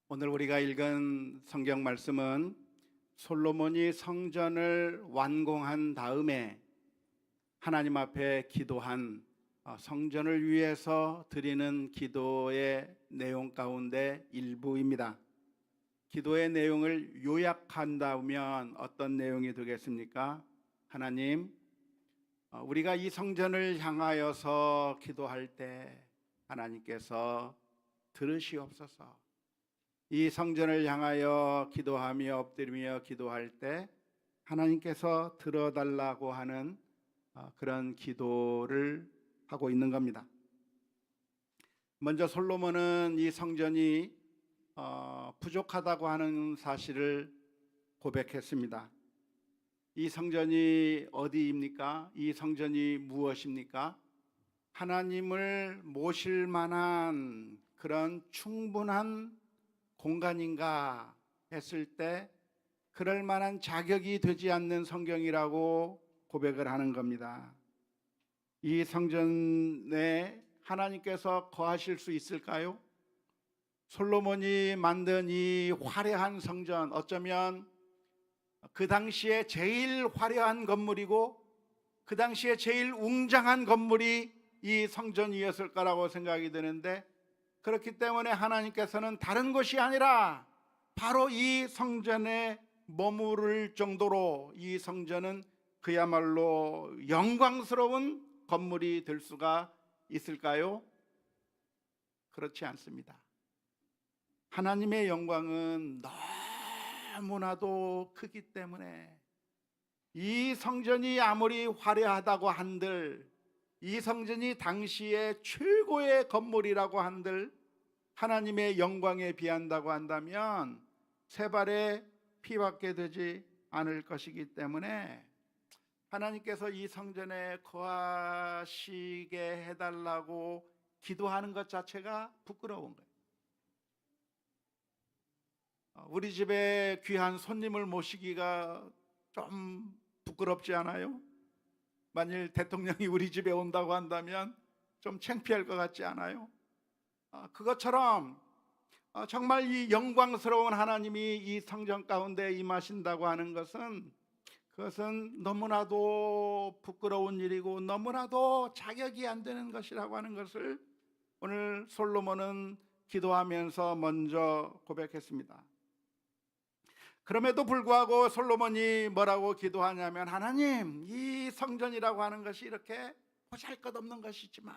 오늘 우리가 읽은 성경 말씀은 솔로몬이 성전을 완공한 다음에 하나님 앞에 기도한 성전을 위해서 드리는 기도의 내용 가운데 일부입니다. 기도의 내용을 요약한다면 어떤 내용이 되겠습니까? 하나님, 우리가 이 성전을 향하여서 기도할 때 하나님께서 들으시옵소서. 이 성전을 향하여 기도하며 엎드리며 기도할 때 하나님께서 들어달라고 하는 그런 기도를 하고 있는 겁니다. 먼저 솔로몬은 이 성전이 부족하다고 하는 사실을 고백했습니다. 이 성전이 어디입니까? 이 성전이 무엇입니까? 하나님을 모실 만한 그런 충분한 공간인가 했을 때 그럴 만한 자격이 되지 않는 성경이라고 고백을 하는 겁니다. 이 성전에 하나님께서 거하실 수 있을까요? 솔로몬이 만든 이 화려한 성전, 어쩌면 그 당시에 제일 화려한 건물이고 그 당시에 제일 웅장한 건물이 이 성전이었을 거라고 생각이 드는데, 그렇기 때문에 하나님께서는 다른 곳이 아니라 바로 이 성전에 머무를 정도로 이 성전은 그야말로 영광스러운 건물이 될 수가 있을까요? 그렇지 않습니다. 하나님의 영광은 너무나도 크기 때문에 이 성전이 아무리 화려하다고 한들, 이 성전이 당시의 최고의 건물이라고 한들 하나님의 영광에 비한다고 한다면 세 발의 피밖에 되지 않을 것이기 때문에 하나님께서 이 성전에 거하시게 해달라고 기도하는 것 자체가 부끄러운 거예요. 우리 집에 귀한 손님을 모시기가 좀 부끄럽지 않아요? 만일 대통령이 우리 집에 온다고 한다면 좀 창피할 것 같지 않아요? 그것처럼 정말 이 영광스러운 하나님이 이 성전 가운데 임하신다고 하는 것은, 그것은 너무나도 부끄러운 일이고 너무나도 자격이 안 되는 것이라고 하는 것을 오늘 솔로몬은 기도하면서 먼저 고백했습니다. 그럼에도 불구하고 솔로몬이 뭐라고 기도하냐면, 하나님, 이 성전이라고 하는 것이 이렇게 보잘것없는 것이지만,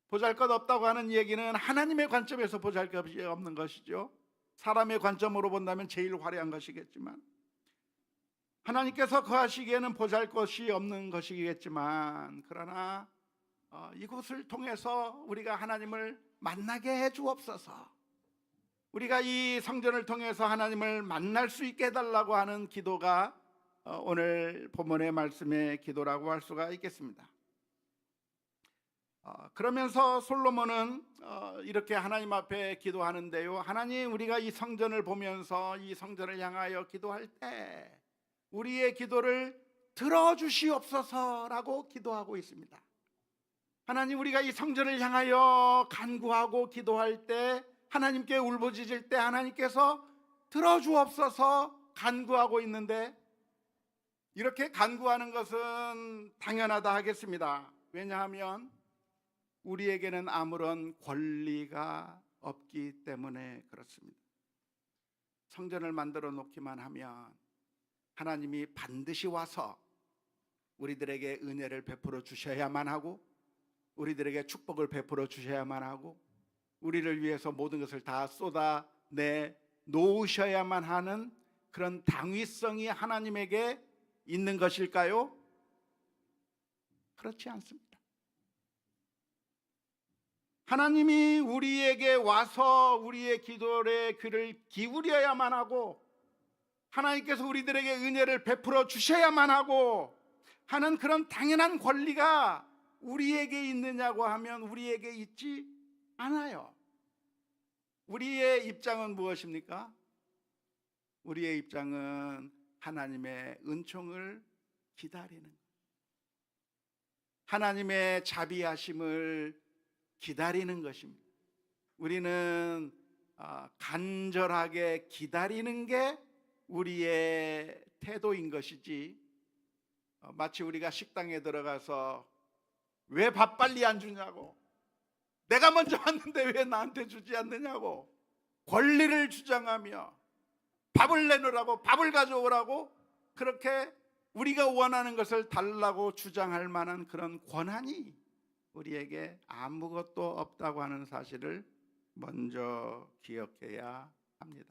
보잘것없다고 하는 얘기는 하나님의 관점에서 보잘것이 없는 것이죠. 사람의 관점으로 본다면 제일 화려한 것이겠지만, 하나님께서 거하시기에는 보잘것이 없는 것이겠지만, 그러나 이곳을 통해서 우리가 하나님을 만나게 해 주옵소서. 우리가 이 성전을 통해서 하나님을 만날 수 있게 해달라고 하는 기도가 오늘 본문의 말씀의 기도라고 할 수가 있겠습니다. 그러면서 솔로몬은 이렇게 하나님 앞에 기도하는데요, 하나님, 우리가 이 성전을 보면서 이 성전을 향하여 기도할 때 우리의 기도를 들어주시옵소서라고 기도하고 있습니다. 하나님, 우리가 이 성전을 향하여 간구하고 기도할 때, 하나님께 울부짖을 때 하나님께서 들어주옵소서 간구하고 있는데, 이렇게 간구하는 것은 당연하다 하겠습니다. 왜냐하면 우리에게는 아무런 권리가 없기 때문에 그렇습니다. 성전을 만들어 놓기만 하면 하나님이 반드시 와서 우리들에게 은혜를 베풀어 주셔야만 하고, 우리들에게 축복을 베풀어 주셔야만 하고, 우리를 위해서 모든 것을 다 쏟아내 놓으셔야만 하는 그런 당위성이 하나님에게 있는 것일까요? 그렇지 않습니다. 하나님이 우리에게 와서 우리의 기도에 귀를 기울여야만 하고, 하나님께서 우리들에게 은혜를 베풀어 주셔야만 하고 하는 그런 당연한 권리가 우리에게 있느냐고 하면 우리에게 있지 않아요. 우리의 입장은 무엇입니까? 우리의 입장은 하나님의 은총을 기다리는 것, 하나님의 자비하심을 기다리는 것입니다. 우리는 간절하게 기다리는 게 우리의 태도인 것이지, 마치 우리가 식당에 들어가서 왜 밥 빨리 안 주냐고, 내가 먼저 왔는데 왜 나한테 주지 않느냐고 권리를 주장하며 밥을 내놓으라고, 밥을 가져오라고, 그렇게 우리가 원하는 것을 달라고 주장할 만한 그런 권한이 우리에게 아무것도 없다고 하는 사실을 먼저 기억해야 합니다.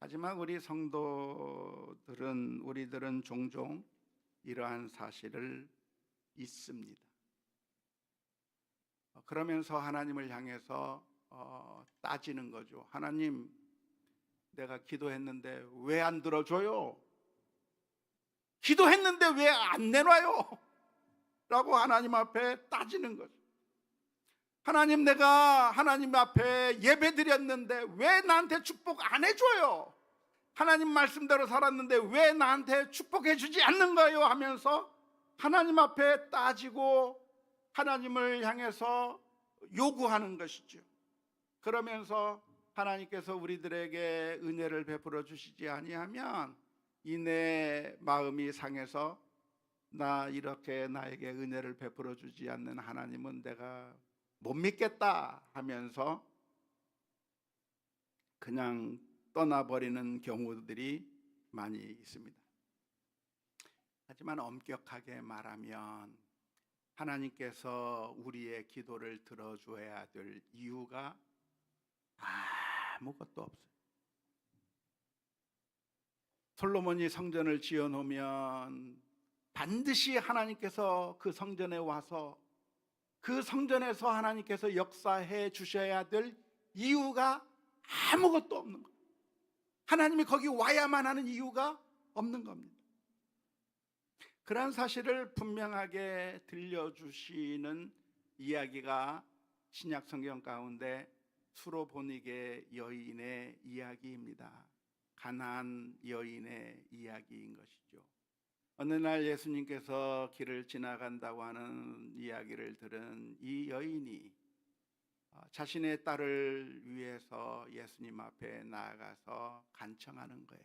하지만 우리 성도들은, 우리들은 종종 이러한 사실을 잊습니다. 그러면서 하나님을 향해서 따지는 거죠. 하나님, 내가 기도했는데 왜 안 들어줘요? 기도했는데 왜 안 내놔요? 라고 하나님 앞에 따지는 거죠. 하나님, 내가 하나님 앞에 예배 드렸는데 왜 나한테 축복 안 해줘요? 하나님 말씀대로 살았는데 왜 나한테 축복해 주지 않는가요? 하면서 하나님 앞에 따지고 하나님을 향해서 요구하는 것이죠. 그러면서 하나님께서 우리들에게 은혜를 베풀어 주시지 아니하면 이 내 마음이 상해서, 나 이렇게 나에게 은혜를 베풀어 주지 않는 하나님은 내가 못 믿겠다 하면서 그냥 떠나버리는 경우들이 많이 있습니다. 하지만 엄격하게 말하면 하나님께서 우리의 기도를 들어줘야 될 이유가 아무것도 없어요. 솔로몬이 성전을 지어놓으면 반드시 하나님께서 그 성전에 와서 그 성전에서 하나님께서 역사해 주셔야 될 이유가 아무것도 없는 거예요. 하나님이 거기 와야만 하는 이유가 없는 겁니다. 그러한 사실을 분명하게 들려주시는 이야기가 신약 성경 가운데 수로보니게 여인의 이야기입니다. 가나안 여인의 이야기인 것이죠. 어느 날 예수님께서 길을 지나간다고 하는 이야기를 들은 이 여인이 자신의 딸을 위해서 예수님 앞에 나아가서 간청하는 거예요.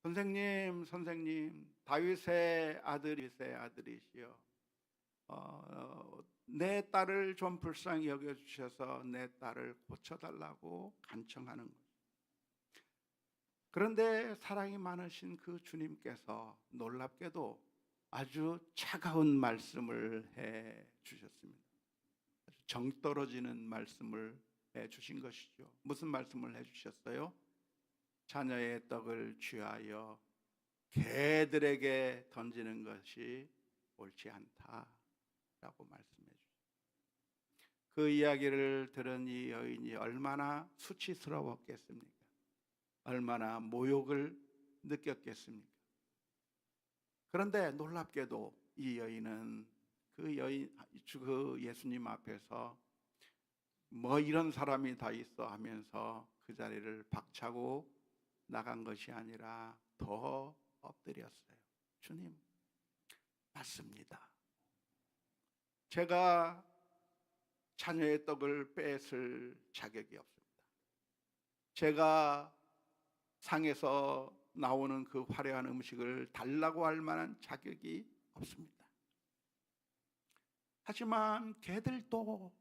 선생님, 선생님, 다윗의 아들이시여, 내 딸을 좀 불쌍히 여겨주셔서 내 딸을 고쳐달라고 간청하는 거예요. 그런데 사랑이 많으신 그 주님께서 놀랍게도 아주 차가운 말씀을 해 주셨습니다. 아주 정 떨어지는 말씀을 해 주신 것이죠. 무슨 말씀을 해 주셨어요? 자녀의 떡을 취하여 개들에게 던지는 것이 옳지 않다라고 말씀해 주셨어요. 그 이야기를 들은 이 여인이 얼마나 수치스러웠겠습니까? 얼마나 모욕을 느꼈겠습니까? 그런데 놀랍게도 이 여인은 그 예수님 앞에서 뭐 이런 사람이 다 있어 하면서 그 자리를 박차고 나간 것이 아니라 더 엎드렸어요. 주님, 맞습니다. 제가 자녀의 떡을 뺏을 자격이 없습니다. 제가 상에서 나오는 그 화려한 음식을 달라고 할 만한 자격이 없습니다. 하지만 개들도,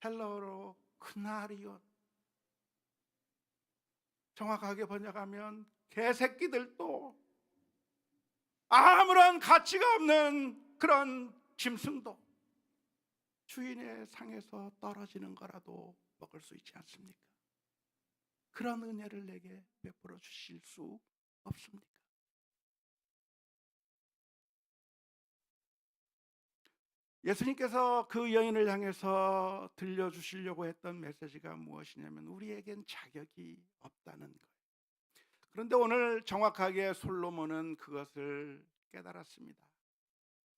헬러로 크나리온, 정확하게 번역하면 개새끼들도, 아무런 가치가 없는 그런 짐승도 주인의 상에서 떨어지는 거라도 먹을 수 있지 않습니까? 그런 은혜를 내게 베풀어 주실 수 없습니까? 예수님께서 그 여인을 향해서 들려주시려고 했던 메시지가 무엇이냐면 우리에겐 자격이 없다는 거예요. 그런데 오늘 정확하게 솔로몬은 그것을 깨달았습니다.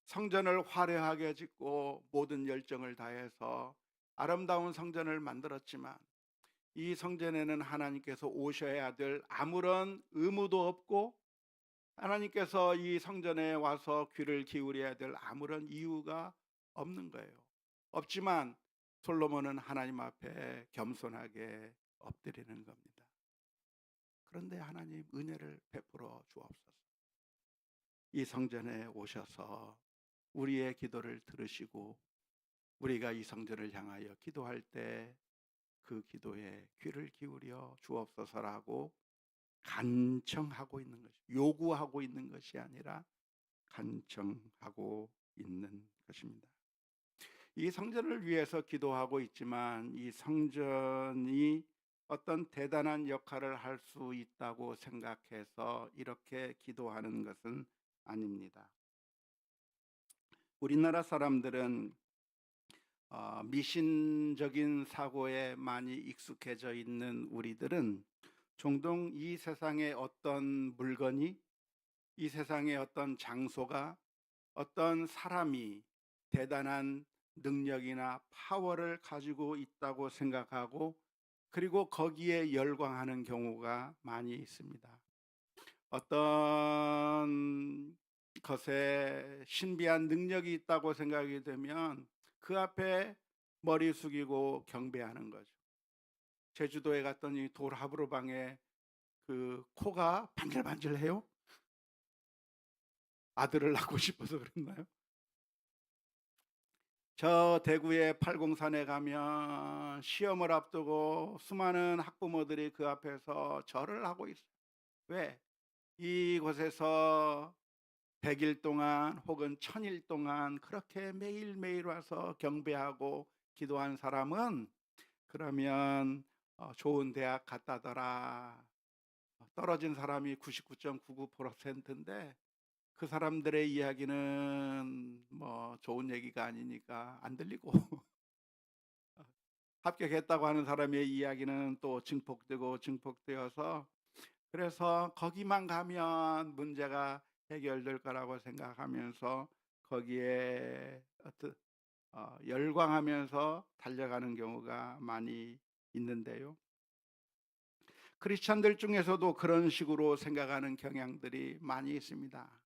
성전을 화려하게 짓고 모든 열정을 다해서 아름다운 성전을 만들었지만 이 성전에는 하나님께서 오셔야 될 아무런 의무도 없고 하나님께서 이 성전에 와서 귀를 기울여야 될 아무런 이유가 없는 거예요. 없지만 솔로몬은 하나님 앞에 겸손하게 엎드리는 겁니다. 그런데 하나님 은혜를 베풀어 주옵소서. 이 성전에 오셔서 우리의 기도를 들으시고 우리가 이 성전을 향하여 기도할 때 그 기도에 귀를 기울여 주옵소서라고 간청하고 있는 것이, 요구하고 있는 것이 아니라 간청하고 있는 것입니다. 이 성전을 위해서 기도하고 있지만 이 성전이 어떤 대단한 역할을 할 수 있다고 생각해서 이렇게 기도하는 것은 아닙니다. 우리나라 사람들은 미신적인 사고에 많이 익숙해져 있는 우리들은 종종 이 세상의 어떤 물건이, 이 세상의 어떤 장소가, 어떤 사람이 대단한 능력이나 파워를 가지고 있다고 생각하고 그리고 거기에 열광하는 경우가 많이 있습니다. 어떤 것에 신비한 능력이 있다고 생각이 되면 그 앞에 머리 숙이고 경배하는 거죠. 제주도에 갔더니 돌하부로방에 그 코가 반질반질해요. 아들을 낳고 싶어서 그랬나요? 저 대구의 팔공산에 가면 시험을 앞두고 수많은 학부모들이 그 앞에서 절을 하고 있어요. 왜? 이곳에서 100일 동안 혹은 1000일 동안 그렇게 매일매일 와서 경배하고 기도한 사람은 그러면 좋은 대학 갔다더라. 떨어진 사람이 99.99%인데 그 사람들의 이야기는 뭐 좋은 얘기가 아니니까 안 들리고 합격했다고 하는 사람의 이야기는 또 증폭되고 증폭되어서 그래서 거기만 가면 문제가 해결될 거라고 생각하면서 거기에 열광하면서 달려가는 경우가 많이 있는데요. 크리스찬들 중에서도 그런 식으로 생각하는 경향들이 많이 있습니다.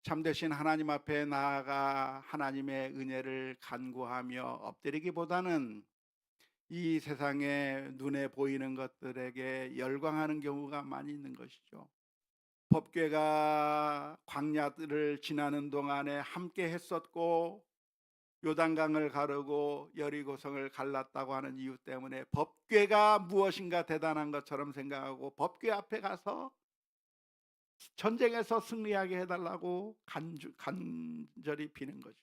참되신 하나님 앞에 나아가 하나님의 은혜를 간구하며 엎드리기보다는 이 세상에 눈에 보이는 것들에게 열광하는 경우가 많이 있는 것이죠. 법궤가 광야들을 지나는 동안에 함께 했었고 요단강을 가르고 여리고성을 갈랐다고 하는 이유 때문에 법궤가 무엇인가 대단한 것처럼 생각하고 법궤 앞에 가서 전쟁에서 승리하게 해달라고 간절히 비는 거죠.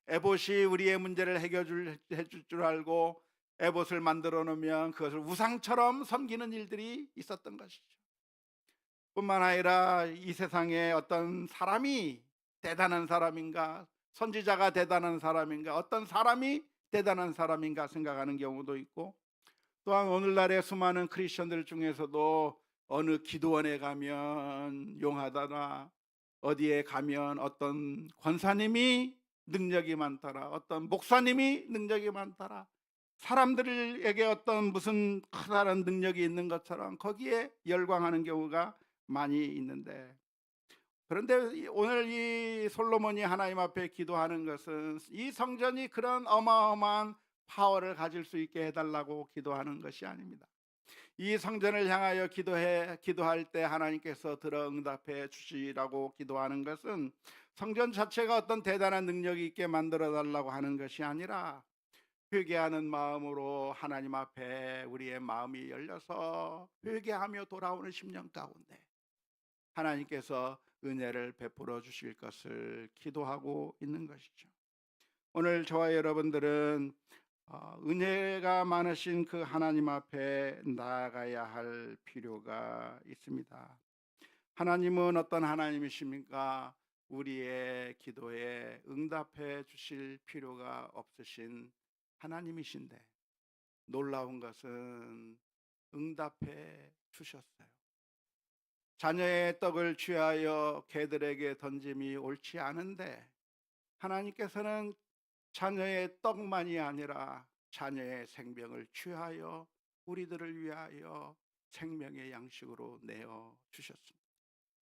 에봇이 우리의 문제를 해줄 줄 알고 에봇을 만들어 놓으면 그것을 우상처럼 섬기는 일들이 있었던 것이죠. 뿐만 아니라 이 세상에 어떤 사람이 대단한 사람인가, 선지자가 대단한 사람인가, 어떤 사람이 대단한 사람인가 생각하는 경우도 있고, 또한 오늘날의 수많은 크리스천들 중에서도 어느 기도원에 가면 용하다나 어디에 가면 어떤 권사님이 능력이 많더라, 어떤 목사님이 능력이 많더라, 사람들에게 어떤 무슨 커다란 능력이 있는 것처럼 거기에 열광하는 경우가 많이 있는데, 그런데 오늘 이 솔로몬이 하나님 앞에 기도하는 것은 이 성전이 그런 어마어마한 파워를 가질 수 있게 해달라고 기도하는 것이 아닙니다. 이 성전을 향하여 기도할 때 하나님께서 들어 응답해 주시라고 기도하는 것은 성전 자체가 어떤 대단한 능력이 있게 만들어 달라고 하는 것이 아니라 회개하는 마음으로 하나님 앞에 우리의 마음이 열려서 회개하며 돌아오는 10년 가운데 하나님께서 은혜를 베풀어 주실 것을 기도하고 있는 것이죠. 오늘 저와 여러분들은 은혜가 많으신 그 하나님 앞에 나아가야 할 필요가 있습니다. 하나님은 어떤 하나님이십니까? 우리의 기도에 응답해 주실 필요가 없으신 하나님이신데 놀라운 것은 응답해 주셨어요. 자녀의 떡을 취하여 개들에게 던짐이 옳지 않은데 하나님께서는 자녀의 떡만이 아니라 자녀의 생명을 취하여 우리들을 위하여 생명의 양식으로 내어 주셨습니다.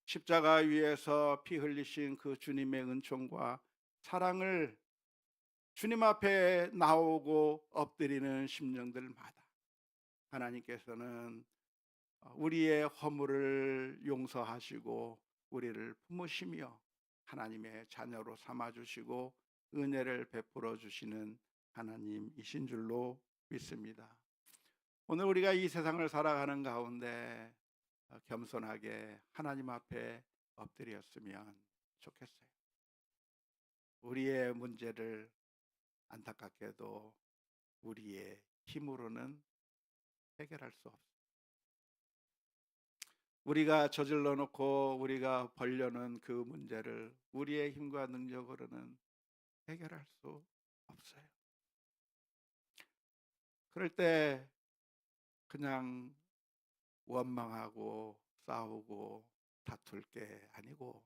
십자가 위에서 피 흘리신 그 주님의 은총과 사랑을 주님 앞에 나오고 엎드리는 심령들마다 하나님께서는 우리의 허물을 용서하시고 우리를 품으시며 하나님의 자녀로 삼아 주시고 은혜를 베풀어 주시는 하나님이신 줄로 믿습니다. 오늘 우리가 이 세상을 살아가는 가운데 겸손하게 하나님 앞에 엎드렸으면 좋겠어요. 우리의 문제를 안타깝게도 우리의 힘으로는 해결할 수 없습니다. 우리가 저질러 놓고 우리가 벌려놓은 그 문제를 우리의 힘과 능력으로는 해결할 수 없어요. 그럴 때 그냥 원망하고 싸우고 다툴 게 아니고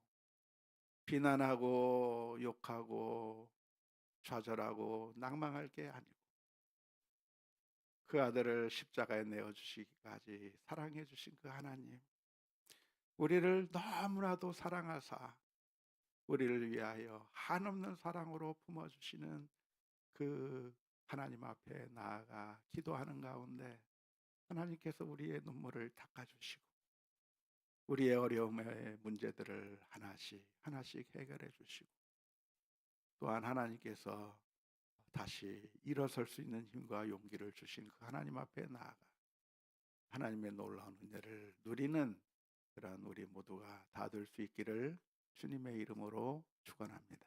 비난하고 욕하고 좌절하고 낭망할 게 아니고 그 아들을 십자가에 내어주시기까지 사랑해 주신 그 하나님, 우리를 너무나도 사랑하사 우리를 위하여 한없는 사랑으로 품어주시는 그 하나님 앞에 나아가 기도하는 가운데 하나님께서 우리의 눈물을 닦아주시고 우리의 어려움의 문제들을 하나씩 하나씩 해결해 주시고 또한 하나님께서 다시 일어설 수 있는 힘과 용기를 주신 그 하나님 앞에 나아가 하나님의 놀라운 은혜를 누리는 그러한 우리 모두가 다 될 수 있기를 주님의 이름으로 축원합니다.